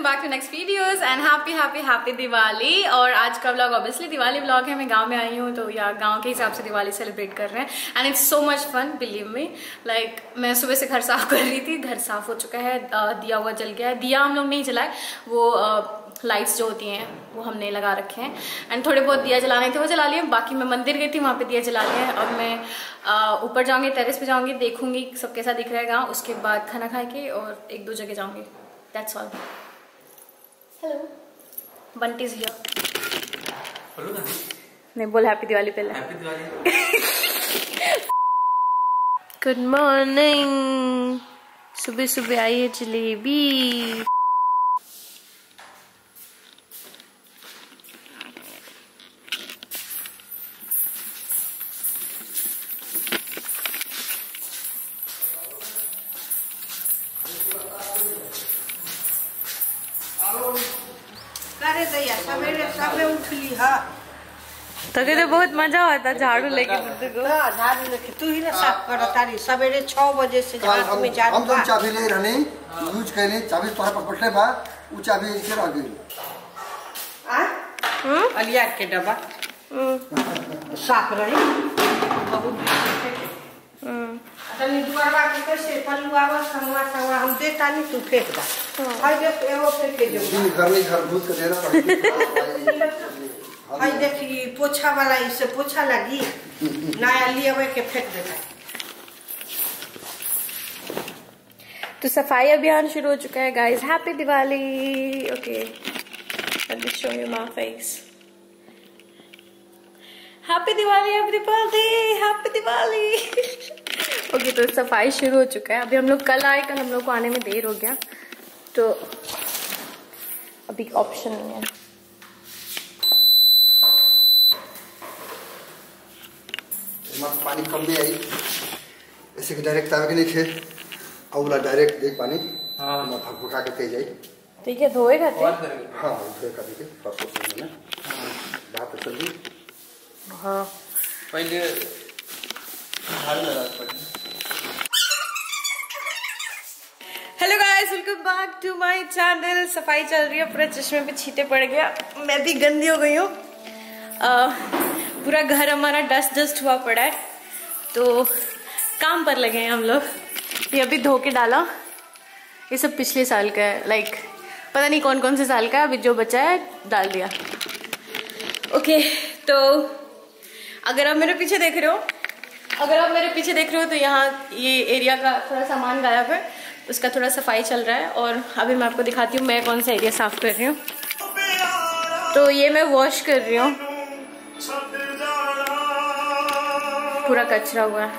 Welcome back to next videos and happy Diwali. और आज का व्लॉग ऑब्वियसली दिवाली व्लॉग है। मैं गांव में आई हूँ तो या गांव के हिसाब से दिवाली सेलिब्रेट कर रहे हैं and it's so much fun, believe me. Like मैं सुबह से घर साफ कर रही थी, घर साफ हो चुका है, दिया हुआ जल गया है। दिया हम लोग नहीं जलाए, वो लाइट्स जो होती हैं वो हमने लगा रखे हैं एंड थोड़े बहुत दिया जलाने थे वो जला लिए। बाकी मैं मंदिर गई थी, वहाँ पे दिया जला लिए। अब मैं ऊपर जाऊंगी, टेरेस पे जाऊंगी, देखूंगी सब कैसा दिख रहा है गाँव। उसके बाद खाना खा के और एक दो जगह जाऊंगी। That's all. Hello, Bunty is here. नहीं बोल हैप्पी दिवाली पहले। हैप्पी दिवाली। Good morning. सुबह सुबह आई है जलेबी। तो कहते बहुत मजा आता झाड़ू लेके झाड़ू लेके तू ही ना साफ कर तारी सवेरे 6 बजे से झाड़ू में झाड़ू हम तो चाबी ले रहने यूज कैले चाबी तोरा पकड़ले बा उ चाबी के रह गई अलिया के डब्बा साफ रही बहुत तनी दुआरवा के कैसे पल्लुआवा संगवा हम देता नहीं तू फेंक दा हाय देख एगो फेंक के जो घर में घर भूत के देना पड़ती। हाय देखी पोछा वाला, इससे पोछा लगी नया लिए के फेंक देता। तो सफाई अभियान शुरू हो चुका है guys. Happy Diwali. Okay, let me show you my face. Happy Diwali everybody, happy Diwali. Okay, तो सफाई शुरू हो चुका है। अभी हम लोग कल आए, कल हम लोग को आने में देर हो गया तो अभी ऑप्शन नहीं है। पानी कम भी आई ऐसे कि डायरेक्ट तावे के नहीं खे औला डायरेक्ट देख पानी हां मैं भगभगा के जाई। ठीक है, धोएगा ते हां धोएगा के प्रोसेस में बात चल रही। हां पहले झाड़ू लगा पड़े। Hello guys, welcome back to my channel. सफाई चल रही है, पूरा चश्मे पे छींटे पड़ गया, मैं भी गंदी हो गई हूँ। पूरा घर हमारा डस्ट हुआ पड़ा है तो काम पर लगे हैं हम लोग। ये अभी धो के डाला, ये सब पिछले साल का है, लाइक पता नहीं कौन कौन से साल का है। अभी जो बचा है डाल दिया। ओके, तो अगर आप मेरे पीछे देख रहे हो तो यहाँ ये एरिया का थोड़ा सामान गायब है, उसका थोड़ा सफाई चल रहा है। और अभी मैं आपको दिखाती हूँ मैं कौन सा एरिया साफ कर रही हूँ। तो ये मैं वॉश कर रही हूँ, पूरा कचरा हुआ है।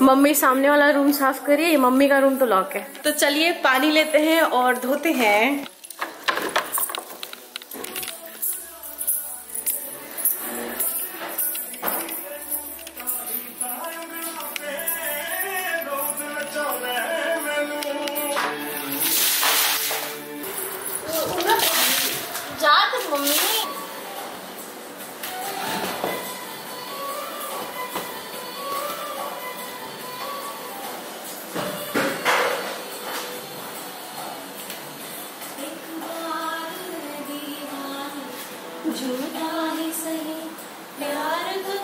मम्मी सामने वाला रूम साफ करिए, ये मम्मी का रूम तो लॉक है। तो चलिए पानी लेते हैं और धोते हैं। जा तो मम्मी झूठा ही सही प्यार तो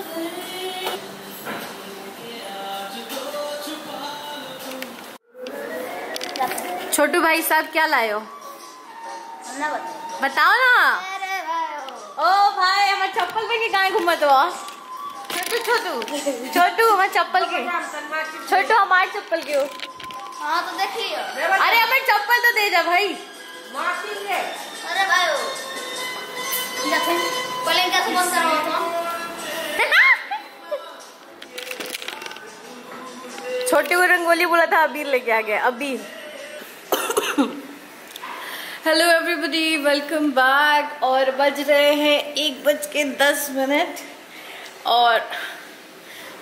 छोटू भाई साहब क्या लाए हो? बताओ ना। ओ भाई, हमारे चप्पल पे कहाँ घूमत हो? छोटू हमारे चप्पल के, छोटू हमारे चप्पल के हो। हाँ तो देख लियो। अरे हमारे चप्पल तो दे जा भाई। अरे भाई पहले कैसे बंद करो छोटे को रंगोली बोला था, अबीर लेके आ गया अबीर। Hello everybody, welcome back. और बज रहे हैं 1:10 और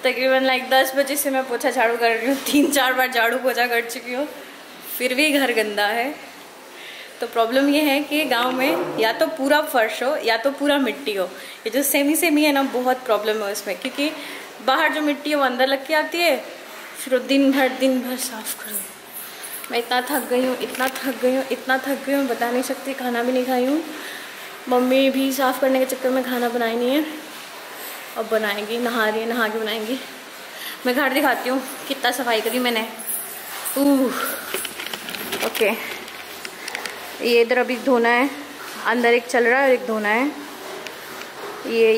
तकरीबन 10 बजे से मैं पोछा झाड़ू कर रही हूँ। 3-4 बार झाड़ू पोछा कर चुकी हूँ, फिर भी घर गंदा है। तो प्रॉब्लम ये है कि गांव में या तो पूरा फर्श हो या तो पूरा मिट्टी हो। ये जो सेमी है ना, बहुत प्रॉब्लम है उसमें, क्योंकि बाहर जो मिट्टी है वो अंदर लग के आती है, फिर दिन भर साफ करो। मैं इतना थक गई हूँ, इतना थक गई हूँ, इतना थक गई हूँ, बता नहीं सकती। खाना भी नहीं खाई हूँ। मम्मी भी साफ़ करने के चक्कर में खाना बनाई नहीं है, अब बनाएंगी। नहा रही है, नहा के बनाएंगी। मैं घर दिखाती हूँ कितना सफाई करी मैंने। ओके, ये इधर अभी धोना है, अंदर एक चल रहा है और एक धोना है। ये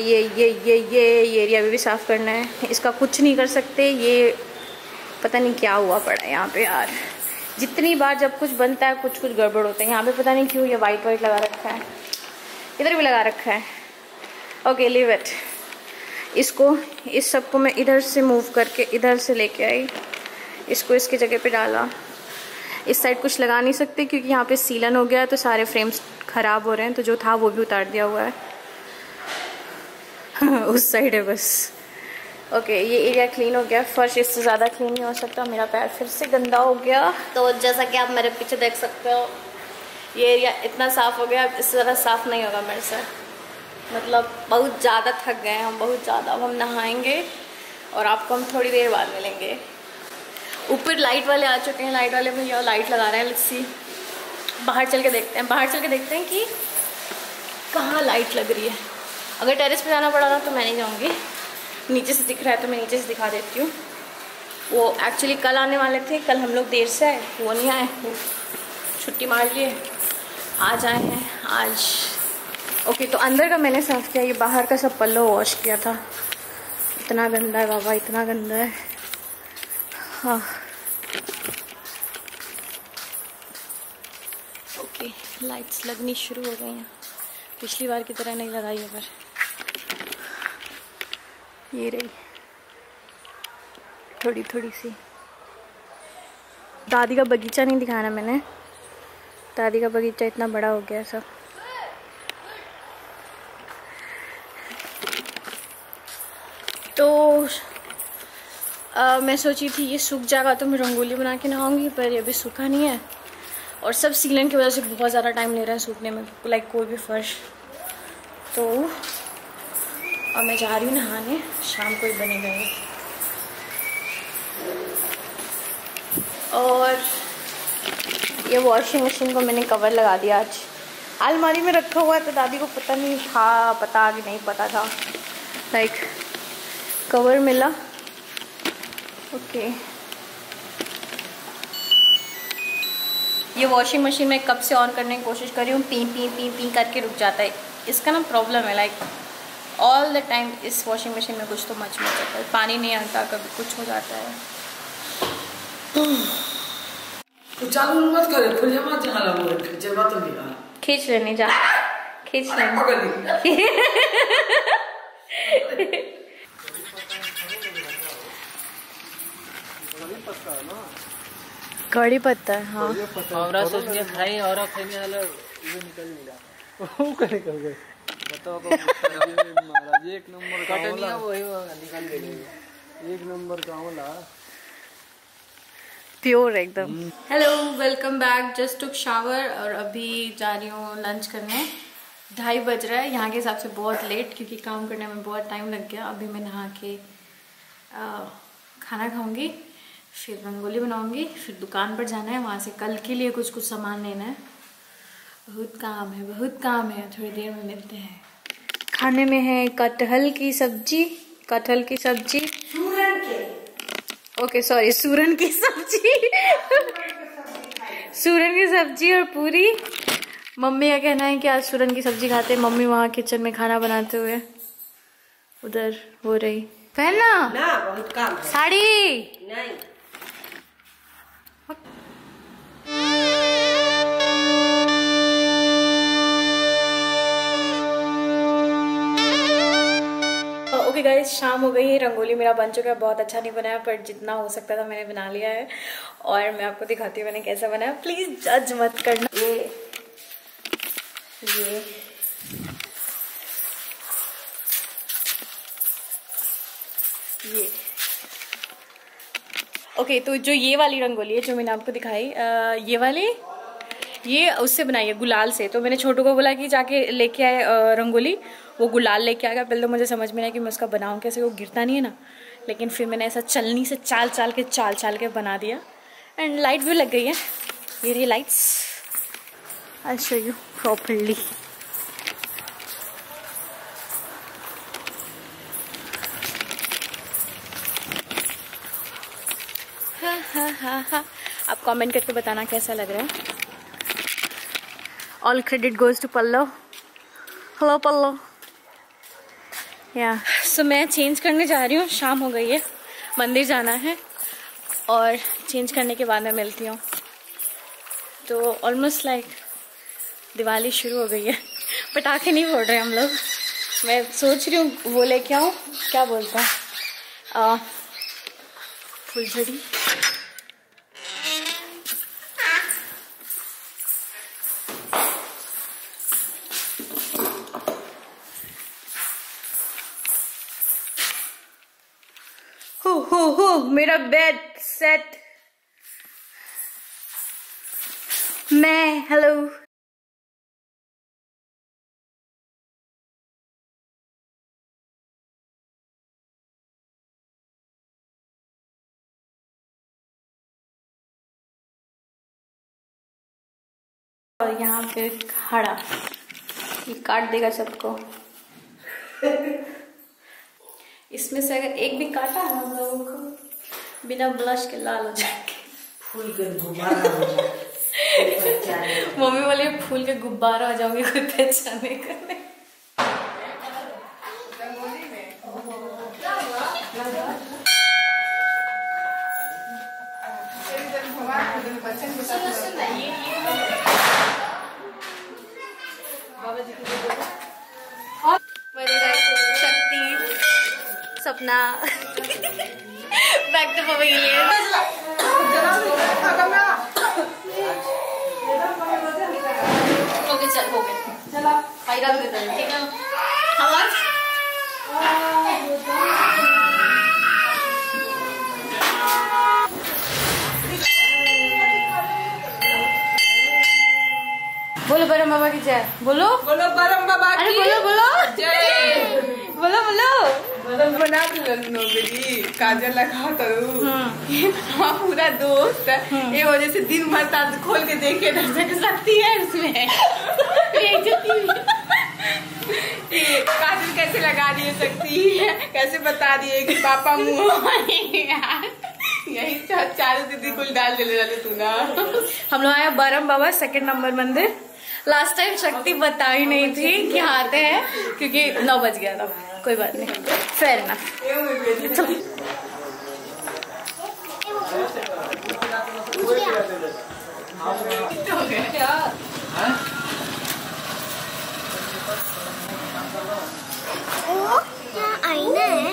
एरिया भी साफ़ करना है। इसका कुछ नहीं कर सकते, ये पता नहीं क्या हुआ पड़ा है यहाँ पे यार। जितनी बार जब कुछ बनता है कुछ गड़बड़ होता है। यहाँ पे पता नहीं क्यों ये वाइट लगा रखा है, इधर भी लगा रखा है। Okay, leave it. इसको, इस सब को मैं इधर से मूव करके इधर से लेके आई, इसको इसकी जगह पे डाला। इस साइड कुछ लगा नहीं सकते क्योंकि यहाँ पे सीलन हो गया है, तो सारे फ्रेम्स ख़राब हो रहे हैं, तो जो था वो भी उतार दिया हुआ है। उस साइड है बस। ओके, ये एरिया क्लीन हो गया। फर्श इससे ज़्यादा क्लीन नहीं हो सकता, मेरा पैर फिर से गंदा हो गया। तो जैसा कि आप मेरे पीछे देख सकते हो, ये एरिया इतना साफ़ हो गया, इससे ज़्यादा साफ़ नहीं होगा मेरे से। मतलब बहुत ज़्यादा थक गए हम, बहुत ज़्यादा। अब हम नहाएंगे और आपको हम थोड़ी देर बाद मिलेंगे। ऊपर लाइट वाले आ चुके हैं, लाइट वाले भैया लाइट लगा रहे हैं। लेट्स सी, बाहर चल के देखते हैं, बाहर चल के देखते हैं कि कहाँ लाइट लग रही है। अगर टेरेस पे जाना पड़ा तो मैं नहीं जाऊँगी, नीचे से दिख रहा है तो मैं नीचे से दिखा देती हूँ। वो एक्चुअली कल आने वाले थे, कल हम लोग देर से आए, वो नहीं आए, वो छुट्टी मार लिए, आज आए हैं आज। ओके, तो अंदर का मैंने साफ़ किया, ये बाहर का सब पल्लो वॉश किया था। इतना गंदा है बाबा, इतना गंदा है। हाँ, ओके, लाइट्स लगनी शुरू हो गई हैं। पिछली बार की तरह नहीं लगाई है, पर ये रही थोड़ी थोड़ी सी। दादी का बगीचा नहीं दिखाना मैंने, दादी का बगीचा इतना बड़ा हो गया सब। तो मैं सोची थी ये सूख जाएगा तो मैं रंगोली बना के नहाऊंगी, पर ये भी सूखा नहीं है और सब सीलन की वजह से बहुत ज़्यादा टाइम ले रहा है सूखने में, लाइक कोई भी फर्श। तो अब मैं जा रही हूँ नहाने, शाम को ही बनेगा ये। और ये वॉशिंग मशीन को मैंने कवर लगा दिया आज। अलमारी में रखा हुआ है तो दादी को पता नहीं था, पता कि नहीं पता था, लाइक कवर मिला। ओके, ये वॉशिंग मशीन में कब से ऑन करने की कोशिश कर रही हूँ, पी पी पी पी करके रुक जाता है। इसका ना प्रॉब्लम है, लाइक ऑल द टाइम इस वॉशिंग मशीन में कुछ तो मच जाता है, पानी नहीं आता, कभी कुछ हो जाता है। तो चालू मत करे, खुल जमा जहाँ लगा जरूरत नहीं है, खींच लेने जा, खींच लेने। कड़ी पत्ता है, हाँ। और सोच के खाई और खाने वाला वो निकल नहीं रहा, वो कर निकल गए। बताओ को महाराज एक नंबर का कटनिया वही निकल गई, एक नंबर का होला, प्योर एकदम। Hello, welcome back. Just took shower और अभी जा रही हूँ लंच करने। 2:30 बज रहा है यहाँ के हिसाब से, बहुत लेट, क्योंकि काम करने में बहुत टाइम लग गया। अभी मैं नहा के खाना खाऊंगी, फिर रंगोली बनाऊंगी, फिर दुकान पर जाना है, वहाँ से कल के लिए कुछ सामान लेना है। बहुत काम है, बहुत काम है। थोड़ी देर में मिलते हैं। खाने में है कटहल की सब्जी, कटहल की सब्जी, ओके सॉरी, सूरन की सब्जी सूरन की सब्जी और पूरी। मम्मी का कहना है कि आज सूरन की सब्जी खाते हैं। मम्मी वहाँ किचन में खाना बनाते हुए उधर हो रही। पहनना ना बहुत काम है। साड़ी नहीं ओके गाइस, शाम हो गई है, रंगोली मेरा बन चुका है। बहुत अच्छा नहीं बनाया, पर जितना हो सकता था मैंने बना लिया है और मैं आपको दिखाती हूँ मैंने कैसा बनाया। प्लीज जज मत करना। ये ओके, तो जो ये वाली रंगोली है जो मैंने आपको दिखाई, ये वाली, ये उससे बनाई है गुलाल से। तो मैंने छोटू को बोला कि जाके लेके आए रंगोली, वो गुलाल लेके आ गया। पहले तो मुझे समझ में नहीं आया कि मैं उसका बनाऊँ कैसे, वो गिरता नहीं है ना। लेकिन फिर मैंने ऐसा चलनी से चाल चाल के बना दिया। एंड लाइट भी लग गई है, ये रही lights, I'll show you properly. हाँ, आप कमेंट करके बताना कैसा लग रहा है। All credit goes to Pallav. Hello Pallav. Yeah so मैं चेंज करने जा रही हूँ, शाम हो गई है, मंदिर जाना है और चेंज करने के बाद मैं मिलती हूँ। तो ऑलमोस्ट लाइक दिवाली शुरू हो गई है। पटाखे नहीं फोड़ रहे हम लोग। मैं सोच रही हूँ वो लेके आऊँ, क्या बोलता हूँ, फुलझड़ी। हो मेरा बेड सेट। मैं हेलो और यहाँ पे खड़ा, ये काट देगा सबको। इसमें से अगर एक भी काटा है हम लोगों को बिना ब्लश के लाल हो जाएंगे। फूल के गुब्बारा हो जाए। मम्मी बोली फूल के गुब्बारा हो जाऊंगी खुद पहचाने करने। सपना बैक टू पवेलियन। ओके चल हो गया, चला फायदा भी देता है, ठीक है। आवाज बोलो बरम बाबा की जय। बोलो बोलो बरम बाबा की। अरे बोलो बोलो जय। बोलो बोलो। बना बेटी काजल लगा करूँ। हाँ पूरा दोस्त ये वजह से दिन भर ताज खोल के देखे रह सकती है उसमें। ये काजल कैसे लगा दिए सकती है, कैसे बता दिए कि पापा मुँह यार यही चारों दीदी कुल डाल दे तू ना। हम लोग आए बरम बाबा 2 नंबर मंदिर। लास्ट टाइम शक्ति बताई नहीं थी कि आते हैं क्योंकि 9 बज गया था। कोई बात नहीं, फेयर ना। आईना है।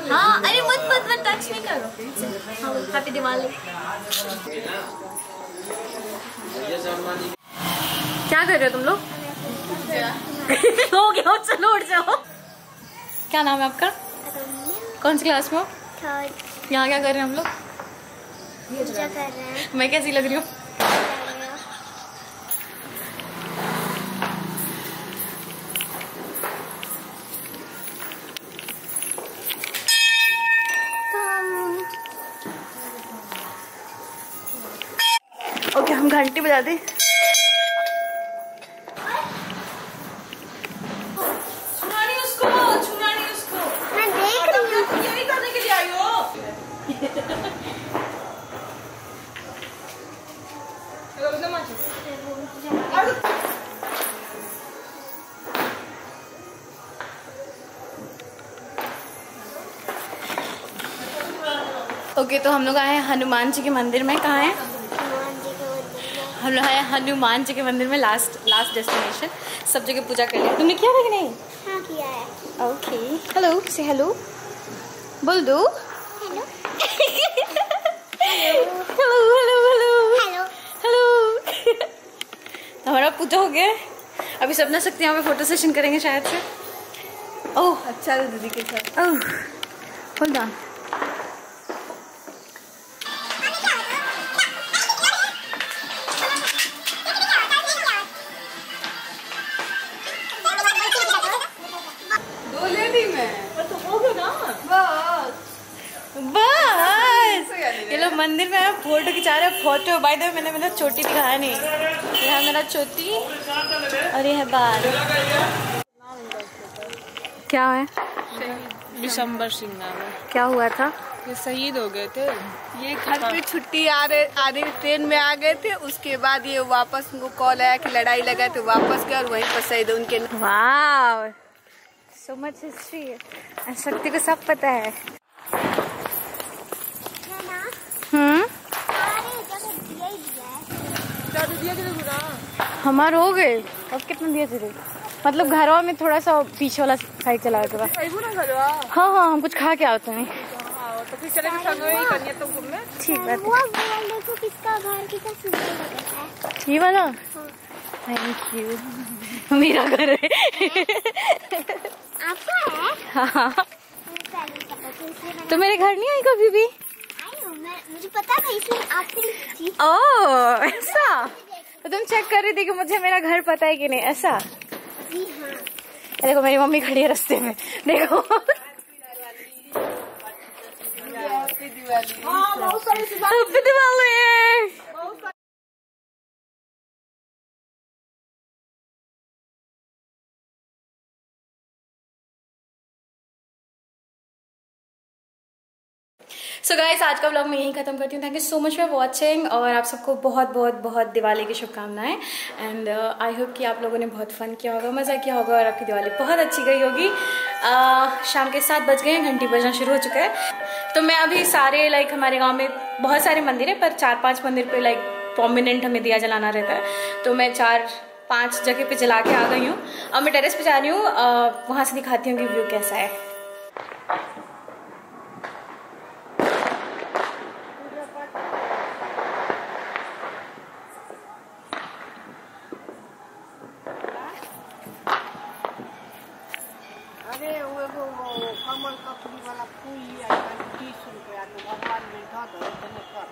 हाँ अरे मत टच नहीं करो। हैप्पी दिवाली। क्या कर रहे हो तुम लोग? हो गया, चलो उठ जाओ। क्या नाम है आपका? कौन सी क्लास में हो? 3rd। यहाँ क्या कर रहे हैं हम लोग? पूजा कर रहे हैं। मैं कैसी लग रही हूँ? ओके हम घंटी बजा दें। ओके तो हम लोग आए हैं हनुमान जी के मंदिर में। कहाँ है? हम लोग आए हनुमान जी के मंदिर में। Last destination. सब जगह पूजा कर लिया। तुमने किया था कि नहीं? हाँ किया है। ओके हेलो से हेलो बोल दो। Hello hello hello hello hello hello. तो हमारा पूजा हो गया है। अभी सपना शक्ति यहाँ पे फोटो सेशन करेंगे शायद से। ओह अच्छा दीदी के साथ। ओह होल्ड ऑन। बस ये लोग मंदिर में फोटो खिंचा रहे हैं। फोटो बाय द वे मैंने मेरा चोटी दिखाया नहीं। ये है मेरा चोटी और ये है बाल। क्या है? दिसंबर सिंह नाम है। क्या हुआ था? ये शहीद हो गए थे। ये घर पे छुट्टी आ रहे ट्रेन में आ गए थे। उसके बाद ये वापस उनको कॉल आया कि लड़ाई लगा तो वापस गए और वहीं पर शहीद उनके। वाव, सो मच हिस्ट्री। शक्ति को सब पता है। हमारे हो गए। अब कितना दिया तेरे? मतलब घरवा में थोड़ा सा पीछे वाला साइड चला गया। हाँ हाँ, हम कुछ खा के आते हैं। तो फिर चले तो घूमने। ठीक है। देखो किसका घर कितना सुंदर है। ये वाला? Thank you. मेरा घर है। आपका है? हाँ। तो मेरे घर नहीं आई कभी भी? मुझे पता था इसलिए आपसे। ओह ऐसा? तो तुम चेक कर रही थी कि मुझे मेरा घर पता है कि नहीं, ऐसा? जी हाँ। देखो मेरी मम्मी खड़ी है रास्ते में, देखो। हैप्पी दिवाली। सो गाइस, आज का व्लॉग मैं यहीं खत्म करती हूँ। Thank you so much for watching और आप सबको बहुत बहुत बहुत दिवाली की शुभकामनाएं। एंड आई होप कि आप लोगों ने बहुत फन किया होगा, मज़ा किया होगा और आपकी दिवाली बहुत अच्छी गई होगी। शाम के 7 बज गए हैं, घंटी बजना शुरू हो चुका है। तो मैं अभी सारे हमारे गाँव में बहुत सारे मंदिर है, पर 4-5 मंदिर पर प्रोमिनेंट हमें दिया जलाना रहता है। तो मैं 4-5 जगह पे जला के आ गई हूँ। अब मैं टेरेस पे जा रही हूँ, वहाँ से दिखाती हूँ कि व्यू कैसा है। अरे वो कमल कपड़ी वाला फूल लिया 30 रुपया तो भगवान बैठा दो कर।